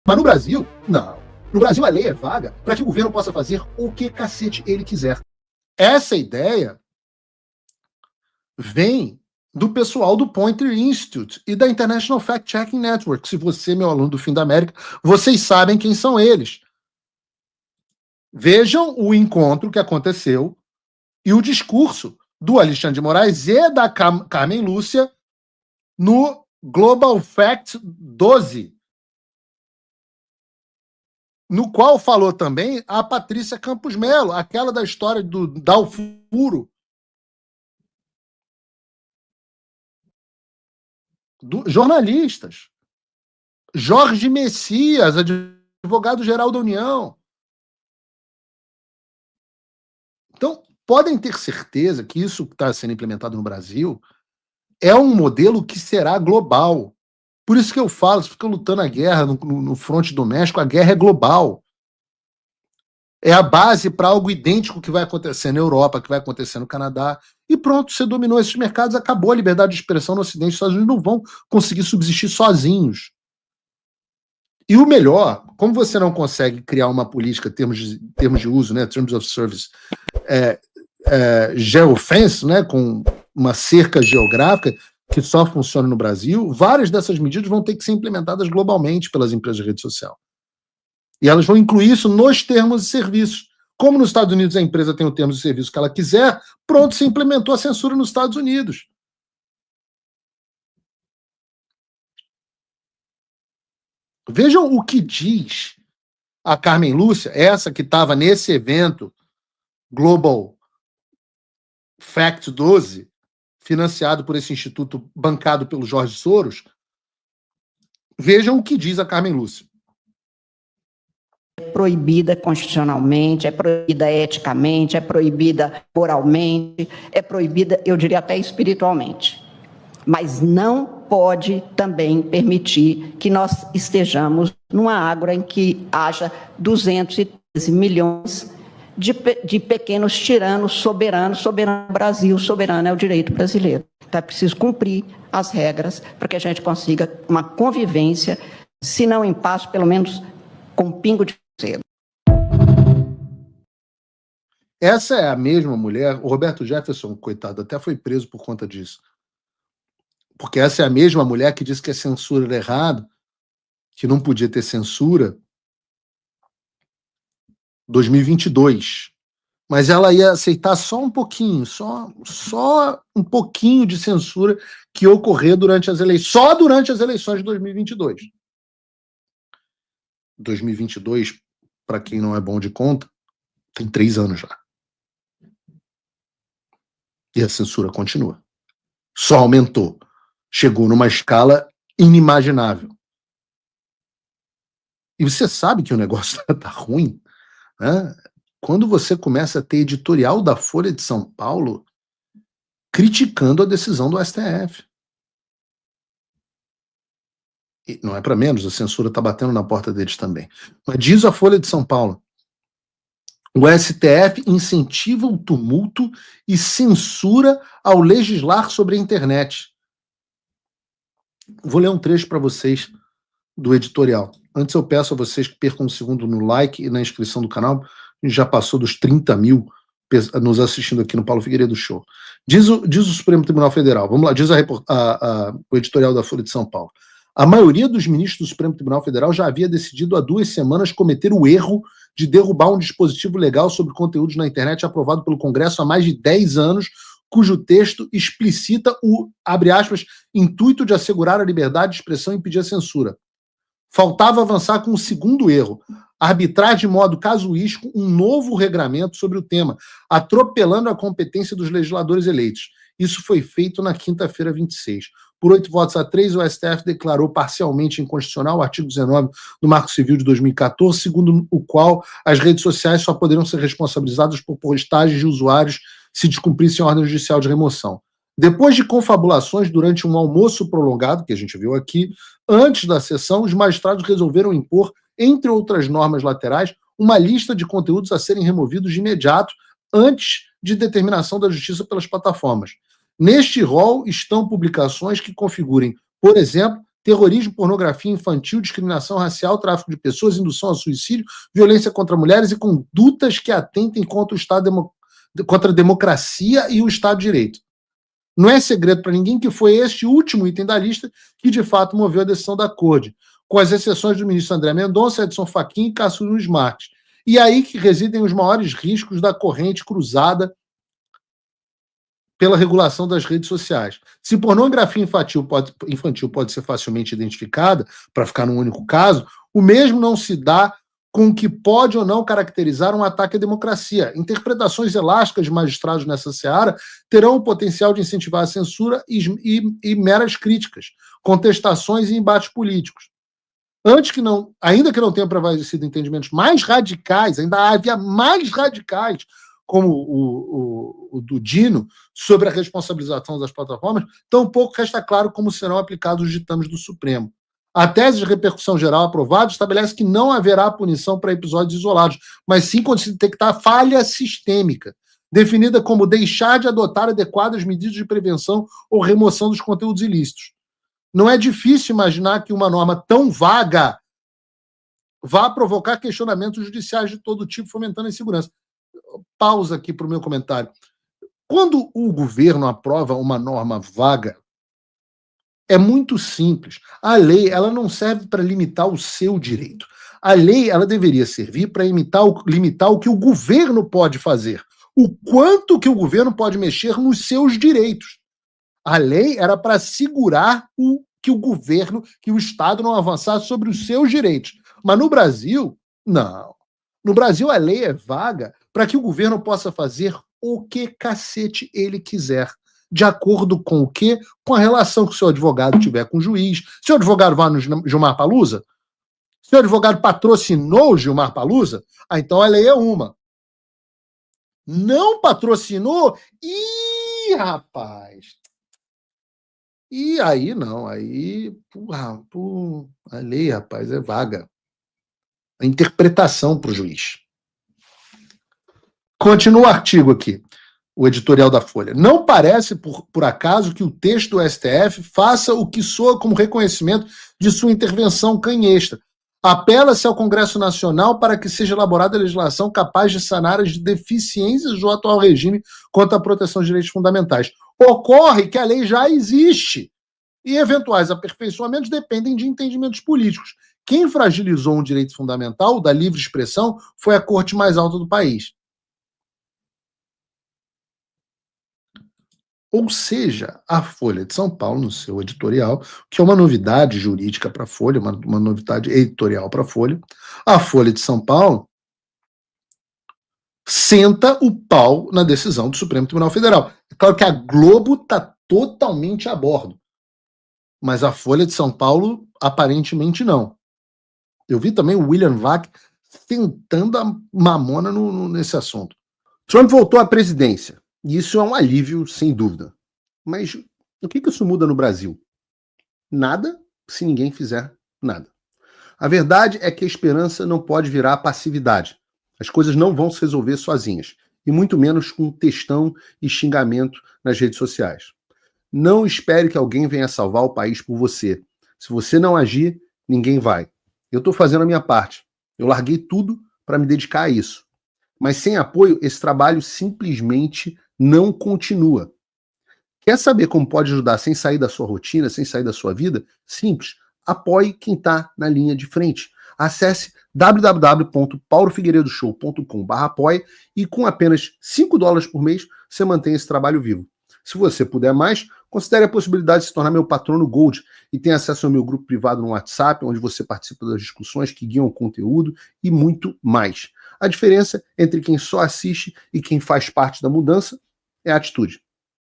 Mas no Brasil, não. No Brasil a lei é vaga para que o governo possa fazer o que cacete ele quiser. Essa ideia vem do pessoal do Poynter Institute e da International Fact Checking Network. Se você, meu aluno do Fim da América, vocês sabem quem são eles. Vejam o encontro que aconteceu e o discurso do Alexandre de Moraes e da Carmen Lúcia no Global Fact 12, no qual falou também a Patrícia Campos Melo, aquela da história do Dalfuro, jornalistas. Jorge Messias, advogado-geral da União. Então, podem ter certeza que isso que está sendo implementado no Brasil é um modelo que será global. Por isso que eu falo, você fica lutando a guerra no fronte doméstico, a guerra é global. É a base para algo idêntico que vai acontecer na Europa, que vai acontecer no Canadá. E pronto, você dominou esses mercados, acabou a liberdade de expressão no Ocidente. Os Estados Unidos não vão conseguir subsistir sozinhos. E o melhor, como você não consegue criar uma política, termos de uso, né, terms of service, geofence, né, com uma cerca geográfica que só funciona no Brasil, várias dessas medidas vão ter que ser implementadas globalmente pelas empresas de rede social. E elas vão incluir isso nos termos de serviços. Como nos Estados Unidos a empresa tem o termo de serviço que ela quiser, pronto, se implementou a censura nos Estados Unidos. Vejam o que diz a Carmen Lúcia, essa que estava nesse evento Global Fact 12, financiado por esse instituto bancado pelo Jorge Soros. Vejam o que diz a Carmen Lúcia. É proibida constitucionalmente, é proibida eticamente, é proibida moralmente, é proibida, eu diria até espiritualmente. Mas não pode também permitir que nós estejamos numa água em que haja 213 milhões de pequenos tiranos soberanos. Soberano Brasil, soberano é o direito brasileiro. Então é preciso cumprir as regras para que a gente consiga uma convivência, se não em paz, pelo menos com um pingo de cedo. Essa é a mesma mulher, o Roberto Jefferson, coitado, até foi preso por conta disso. Porque essa é a mesma mulher que disse que a censura era errado, que não podia ter censura 2022. Mas ela ia aceitar só um pouquinho, só um pouquinho de censura que ia ocorrer durante as eleições, só durante as eleições de 2022. 2022, para quem não é bom de conta, tem 3 anos já. E a censura continua. Só aumentou. Chegou numa escala inimaginável. E você sabe que o negócio tá ruim, né? Quando você começa a ter editorial da Folha de São Paulo criticando a decisão do STF. E não é para menos, a censura está batendo na porta deles também. Mas diz a Folha de São Paulo: o STF incentiva o tumulto e censura ao legislar sobre a internet. Vou ler um trecho para vocês do editorial. Antes eu peço a vocês que percam um segundo no like e na inscrição do canal. A gente já passou dos 30 mil nos assistindo aqui no Paulo Figueiredo Show. Diz o Supremo Tribunal Federal, vamos lá, diz o editorial da Folha de São Paulo. A maioria dos ministros do Supremo Tribunal Federal já havia decidido há 2 semanas cometer o erro de derrubar um dispositivo legal sobre conteúdos na internet aprovado pelo Congresso há mais de 10 anos, cujo texto explicita o, abre aspas, intuito de assegurar a liberdade de expressão e impedir a censura. Faltava avançar com o segundo erro, arbitrar de modo casuístico um novo regramento sobre o tema, atropelando a competência dos legisladores eleitos. Isso foi feito na quinta-feira 26. Por 8 votos a 3, o STF declarou parcialmente inconstitucional o artigo 19 do Marco Civil de 2014, segundo o qual as redes sociais só poderiam ser responsabilizadas por postagens de usuários se descumprissem a ordem judicial de remoção. Depois de confabulações durante um almoço prolongado, que a gente viu aqui, antes da sessão, os magistrados resolveram impor, entre outras normas laterais, uma lista de conteúdos a serem removidos de imediato, antes de determinação da Justiça pelas plataformas. Neste rol estão publicações que configurem, por exemplo, terrorismo, pornografia infantil, discriminação racial, tráfico de pessoas, indução a suicídio, violência contra mulheres e condutas que atentem contra a democracia e o Estado de Direito. Não é segredo para ninguém que foi este último item da lista que, de fato, moveu a decisão da Corte, com as exceções do ministro André Mendonça, Edson Fachin e Cássio Nunes Marques. E aí que residem os maiores riscos da corrente cruzada pela regulação das redes sociais. Se pornografia infantil pode ser facilmente identificada, para ficar num único caso, o mesmo não se dá com o que pode ou não caracterizar um ataque à democracia. Interpretações elásticas de magistrados nessa seara terão o potencial de incentivar a censura e meras críticas, contestações e embates políticos. Ainda que não tenham prevalecido entendimentos mais radicais, ainda havia mais radicais, como o do Dino, sobre a responsabilização das plataformas, tampouco resta claro como serão aplicados os ditames do Supremo. A tese de repercussão geral aprovada estabelece que não haverá punição para episódios isolados, mas sim quando se detectar falha sistêmica, definida como deixar de adotar adequadas medidas de prevenção ou remoção dos conteúdos ilícitos. Não é difícil imaginar que uma norma tão vaga vá provocar questionamentos judiciais de todo tipo, fomentando a insegurança. Pausa aqui para o meu comentário. Quando o governo aprova uma norma vaga, é muito simples. A lei, ela não serve para limitar o seu direito. A lei, ela deveria servir para limitar o que o governo pode fazer. O quanto que o governo pode mexer nos seus direitos. A lei era para assegurar que o governo, que o Estado não avançasse sobre os seus direitos. Mas no Brasil, não. No Brasil, a lei é vaga para que o governo possa fazer o que cacete ele quiser. De acordo com o quê? Com a relação que o seu advogado tiver com o juiz. Se o advogado vai no Gilmar Palusa, se o advogado patrocinou o Gilmar Palusa, então a lei é uma. Não patrocinou? Ih, rapaz! E aí não, aí a lei, rapaz, é vaga. A interpretação para o juiz. Continua o artigo aqui. O editorial da Folha. Não parece, por acaso, que o texto do STF faça o que soa como reconhecimento de sua intervenção canhesta. Apela-se ao Congresso Nacional para que seja elaborada a legislação capaz de sanar as deficiências do atual regime quanto à proteção de direitos fundamentais. Ocorre que a lei já existe e eventuais aperfeiçoamentos dependem de entendimentos políticos. Quem fragilizou um direito fundamental da livre expressão foi a corte mais alta do país. Ou seja, a Folha de São Paulo, no seu editorial, que é uma novidade jurídica para a Folha, uma novidade editorial para a Folha, a Folha de São Paulo senta o pau na decisão do Supremo Tribunal Federal. É claro que a Globo está totalmente a bordo, mas a Folha de São Paulo, aparentemente, não. Eu vi também o William Vac tentando a mamona nesse assunto. Trump voltou à presidência. E isso é um alívio, sem dúvida. Mas o que isso muda no Brasil? Nada, se ninguém fizer nada. A verdade é que a esperança não pode virar passividade. As coisas não vão se resolver sozinhas. E muito menos com textão e xingamento nas redes sociais. Não espere que alguém venha salvar o país por você. Se você não agir, ninguém vai. Eu estou fazendo a minha parte. Eu larguei tudo para me dedicar a isso. Mas sem apoio, esse trabalho simplesmente não continua. Quer saber como pode ajudar sem sair da sua rotina, sem sair da sua vida? Simples. Apoie quem está na linha de frente. Acesse www.paulofigueiredoshow.com/apoie e com apenas $5 por mês você mantém esse trabalho vivo. Se você puder mais, considere a possibilidade de se tornar meu patrono Gold e tenha acesso ao meu grupo privado no WhatsApp, onde você participa das discussões que guiam o conteúdo e muito mais. A diferença entre quem só assiste e quem faz parte da mudança é a atitude.